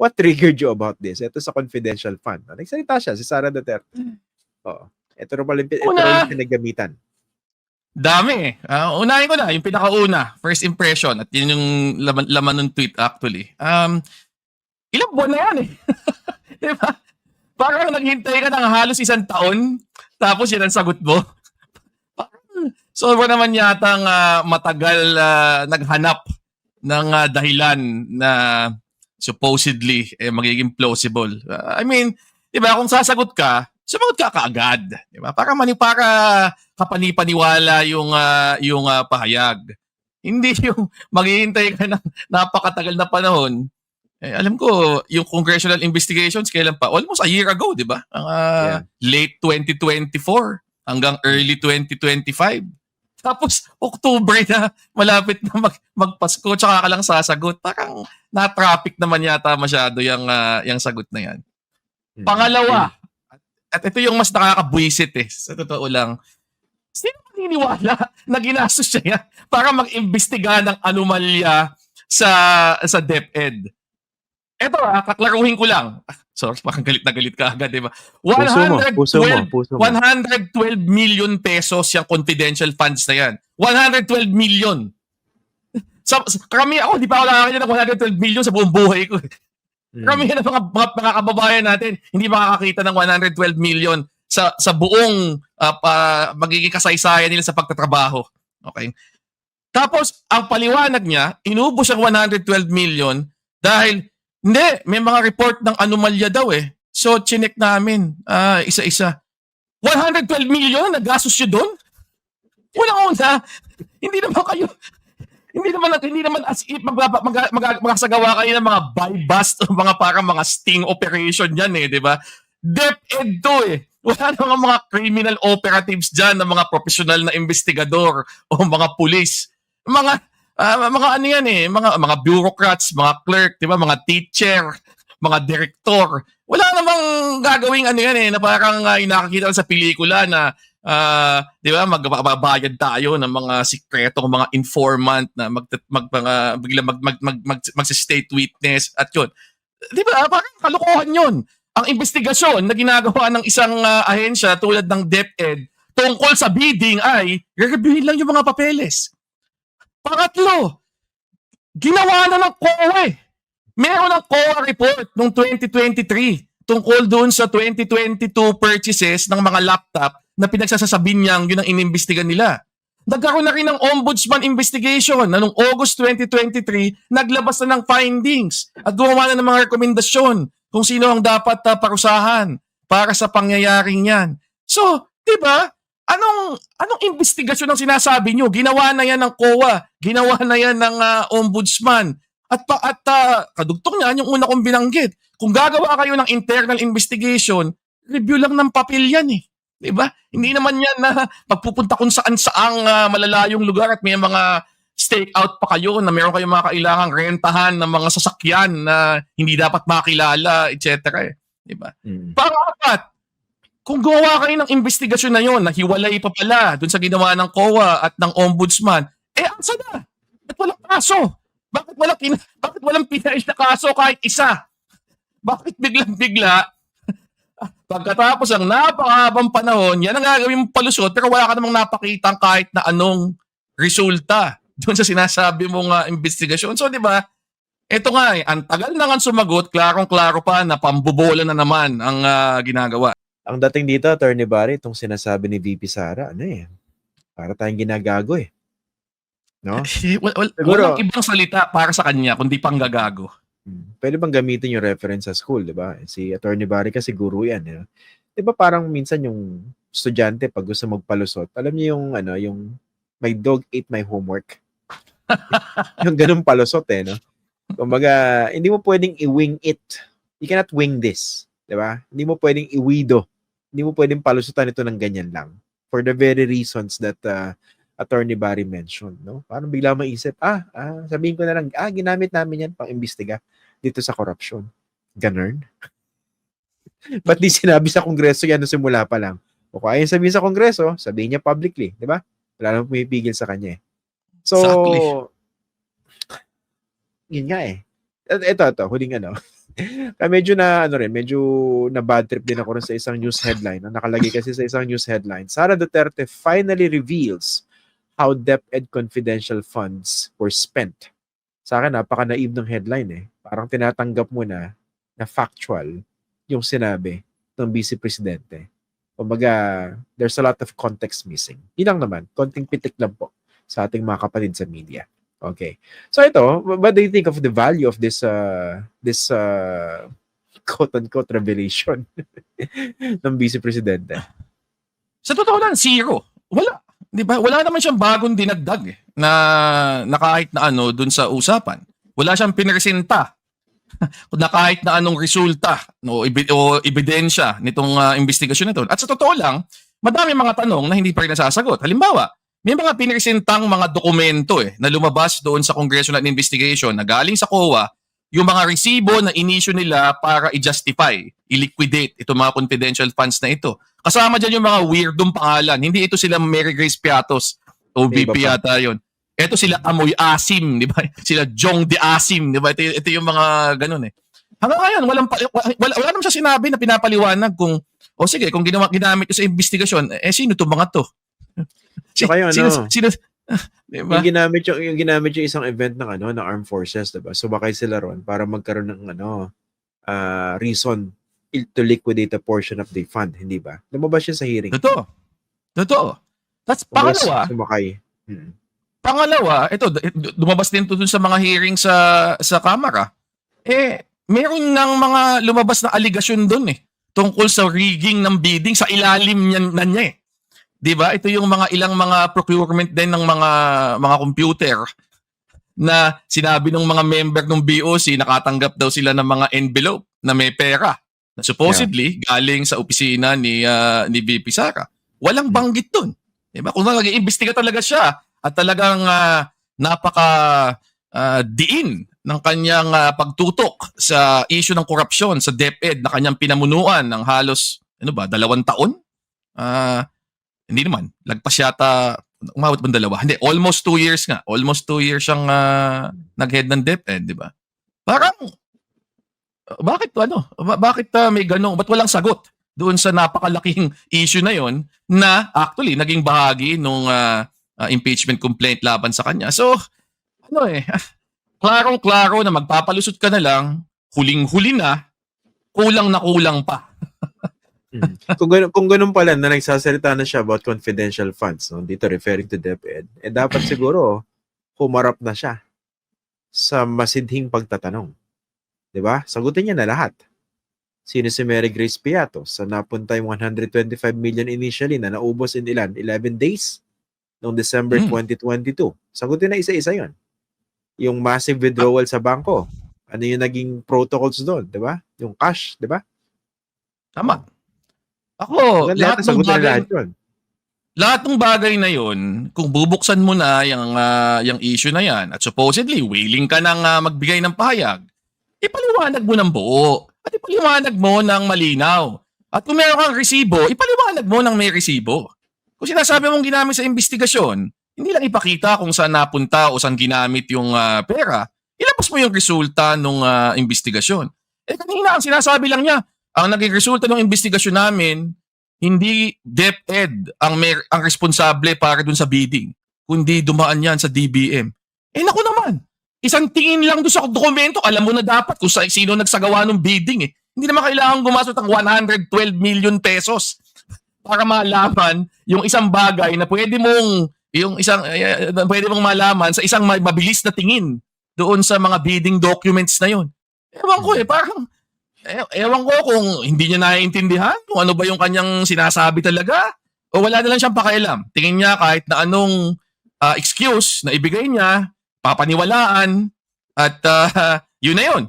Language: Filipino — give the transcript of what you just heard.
what triggered you about this? Ito sa confidential fund. Nagsalita siya, si Sara Duterte. Oo. Ito rin yung pinagamitan. Dami. Unahin ko na, yung pinakauna, first impression, at yun yung laman ng tweet actually. Ilang buwan na yan eh. Diba? Parang naghintay ka ng halos 1 taon, tapos yan ang sagot mo. Sobra naman yatang matagal naghanap ng dahilan na supposedly magiging plausible. I mean, diba, kung sasagot ka, sumagot ka kaagad, di ba? Para kapanipaniwala yung pahayag. Hindi yung maghihintay ka ng napakatagal na panahon. Alam ko, yung congressional investigations kailan pa? Almost a year ago, di ba? Late 2024 hanggang early 2025. Tapos October na, malapit na magpasko, tsaka ka lang sasagot. Parang na-traffic naman yata masyado yung sagot na yan. Pangalawa, at ito yung mas nakakabwisit sa totoo lang. Sino maniniwala na ginastos siya yan para mag-imbestiga ng anomalya sa DepEd? Ito kaklaruhin ko lang. Sorry, parang galit na galit ka agad, di ba? 112 million pesos yung confidential funds na yan. 112 million. Karami ako, di pa ako nakakita ng 112 million sa buong buhay ko. Karamihan ng mga kababayan natin hindi makakakita ng 112 million sa buong magiging kasaysayan nila sa pagtatrabaho. Okay? Tapos, ang paliwanag niya, inubos ang 112 million dahil hindi, may mga report ng anomalya daw eh. So, chinek namin isa-isa. 112 million nagastos nyo doon? Unang-una, hindi naman as if magsagawa kayo ng mga buy-bust o mga parang mga sting operation yan eh, di ba? DepEd to eh. Wala namang mga criminal operatives dyan ng mga professional na investigador o mga pulis. Mga ano yan eh, mga bureaucrats, mga clerk, di ba? Mga teacher, mga director. Wala namang gagawing ano yan eh, na parang nakakita sa pelikula na di ba, magbabayad tayo ng mga sikretong mga informant na mag-state witness at yun. Di ba, parang kalokohan yun. Ang investigasyon na ginagawa ng isang ahensya tulad ng DepEd tungkol sa bidding ay re-reviewin lang yung mga papeles. Pangatlo, ginawa na ng COA eh. Meron ng COA report noong 2023 tungkol doon sa 2022 purchases ng mga laptop na pinagsasasabi niyang yun ang inimbestigan nila. Nagkaroon na rin ng ombudsman investigation na noong August 2023, naglabas na ng findings at gumawa na ng mga rekomendasyon kung sino ang dapat parusahan para sa pangyayaring yan. So, di ba? Anong investigasyon ang sinasabi nyo? Ginawa na yan ng COA, ginawa na yan ng ombudsman. At kadugtong niyan yung una kong binanggit. Kung gagawa kayo ng internal investigation, review lang ng papel yan eh. Diba? Hindi naman yan na pagpupunta kung saan-saang malalayong lugar at may mga stakeout pa kayo na meron kayong mga kailangang rentahan ng mga sasakyan na hindi dapat makilala, etc. Diba? Pang-apat, kung gawa kayo ng investigasyon na yon, nahiwalay pa pala dun sa ginawa ng COA at ng ombudsman, asa na? Bakit walang kaso? Bakit walang pinail na kaso kahit isa? Bakit biglang-bigla pagkatapos ang napakahabang panahon, yan ang gagawin mong palusot pero wala ka namang napakitang kahit na anong resulta doon sa sinasabi mong investigasyon. So, di ba, ito nga ang tagal na nga sumagot, klarong-klaro pa na pambobola na naman ang ginagawa. Ang dating dito, Attorney Barry, itong sinasabi ni VP Sara, para tayong ginagago eh. No? Walang ibang salita para sa kanya kundi panggagago. Pwede bang gamitin yung reference sa school, di ba? Si Attorney Barry kasi guru yan. Di ba parang minsan yung estudyante pag gusto magpalusot, alam niyo yung yung my dog ate my homework. Yung ganung palusot no? Kumbaga, hindi mo pwedeng i-wing it. You cannot wing this. Di ba? Hindi mo pwedeng iwido. Hindi mo pwedeng palusutan ito ng ganyan lang. For the very reasons that Attorney Barry mentioned, no? Parang bigla maisip, sabihin ko na lang, ginamit namin yan pang-imbestiga dito sa korupsyon. Ganun. Ba't di sinabi sa Kongreso yan simula pa lang? O kung ayaw sabihin sa Kongreso, sabihin niya publicly, di ba? Wala namang pumipigil sa kanya. So, exactly. Yun nga Ito, huling Kaya medyo na ano rin, medyo na bad trip din ako rin sa isang news headline. Nakalagay kasi sa isang news headline, Sara Duterte finally reveals how DepEd confidential funds were spent. Sa akin, napaka-naive ng headline eh. Parang tinatanggap mo na factual yung sinabi ng Vice Presidente. Kumbaga, there's a lot of context missing. Yun lang naman, konting pitik lang po sa ating mga kapatid sa media. Okay. So ito, what do you think of the value of this quote-unquote revelation ng Vice Presidente? Sa totoo lang, zero. Wala. Di ba? Wala naman siyang bagong dinagdag na kahit na ano dun sa usapan. Wala siyang pinresenta na kahit na anong resulta o ebidensya nitong investigasyon na ito. At sa totoo lang, madami mga tanong na hindi pa rin nasasagot. Halimbawa, may mga pinresentang mga dokumento na lumabas doon sa Congressional Investigation na galing sa COA, yung mga resibo na inisyu nila para i-justify, i-liquidate itong mga confidential funds na ito. Kasama dyan yung mga weirdong pangalan. Hindi ito sila Mary Grace Piatos o VP yata yun. Ito sila Amoy Asim, di ba? Sila Jong de Asim, di ba? Ito yung mga ganun eh. Hanggang ngayon, wala naman siya sinabi na pinapaliwanag kung, sige, kung ginamit ko sa investigasyon, sino itong mga to? Saka yun, sino, diba? yung ginamit yung isang event ng Armed Forces, diba? Sumakay sila ron para magkaroon ng reason to liquidate a portion of the fund, hindi ba? Lumabas siya sa hearing. Totoo. That's pangalawa. Sumakay. Pangalawa, ito lumabas din to dun sa mga hearing sa Kamara. Meron ng mga lumabas na aligasyon doon tungkol sa rigging ng bidding sa ilalim niya. 'Di ba? Ito yung ilang mga procurement din ng mga computer na sinabi ng mga member ng BOC nakatanggap daw sila ng mga envelope na may pera na supposedly galing sa opisina ni VP Sara. Walang banggit doon. 'Di ba? Kung nag-iimbestiga talaga siya at talagang diin ng kanyang pagtutok sa issue ng korupsyon sa DepEd na kanyang pinamunuan ng halos 2 taon. Hindi naman. Lagpas yata, umabot ba 2? Hindi, almost 2 years nga. Almost 2 years siyang nag-head ng DepEd, di ba? Parang, bakit may ganong, ba't walang sagot doon sa napakalaking issue na yon na actually naging bahagi nung impeachment complaint laban sa kanya. So, klarong-klaro na magpapalusot ka na lang, huling-huli na, kulang pa. Kung ganun pala na nagsasalita na siya about confidential funds, dito referring to DepEd, dapat siguro humarap na siya sa masidhing pagtatanong. 'Di ba? Sagutin niya na lahat. Sino si Mary Grace Piatos sa napunta yung 125 million initially na naubos in 11 days noong December 2022. Sagutin na isa-isa yon. Yung massive withdrawal sa bangko. Ano yung naging protocols doon, 'di ba? Yung cash, 'di ba? Tama. Ako, lahat ng bagay na yun, kung bubuksan mo na yung issue na yan, at supposedly, willing ka nang magbigay ng pahayag, ipaliwanag mo ng buo. At ipaliwanag mo ng malinaw. At kung meron kang resibo, ipaliwanag mo ng may resibo. Kung sinasabi mong ginamit sa investigasyon, hindi lang ipakita kung saan napunta o saan ginamit yung pera, ilabas mo yung resulta ng investigasyon. Kanina, ang sinasabi lang niya, ang naging resulta ng investigasyon namin, hindi DepEd ang responsable para dun sa bidding, kundi dumaan yan sa DBM. Naku naman, isang tingin lang doon sa dokumento, alam mo na dapat kung sino nagsagawa ng bidding. Hindi naman kailangan gumastos ng 112 million pesos para malaman yung isang bagay na pwede mong malaman sa isang mabilis na tingin doon sa mga bidding documents na yun. Ewan ko kung hindi niya naiintindihan kung ano ba yung kanyang sinasabi talaga o wala na lang siyang pakialam. Tingin niya kahit na anong excuse na ibigay niya, papaniwalaan at yun na yun.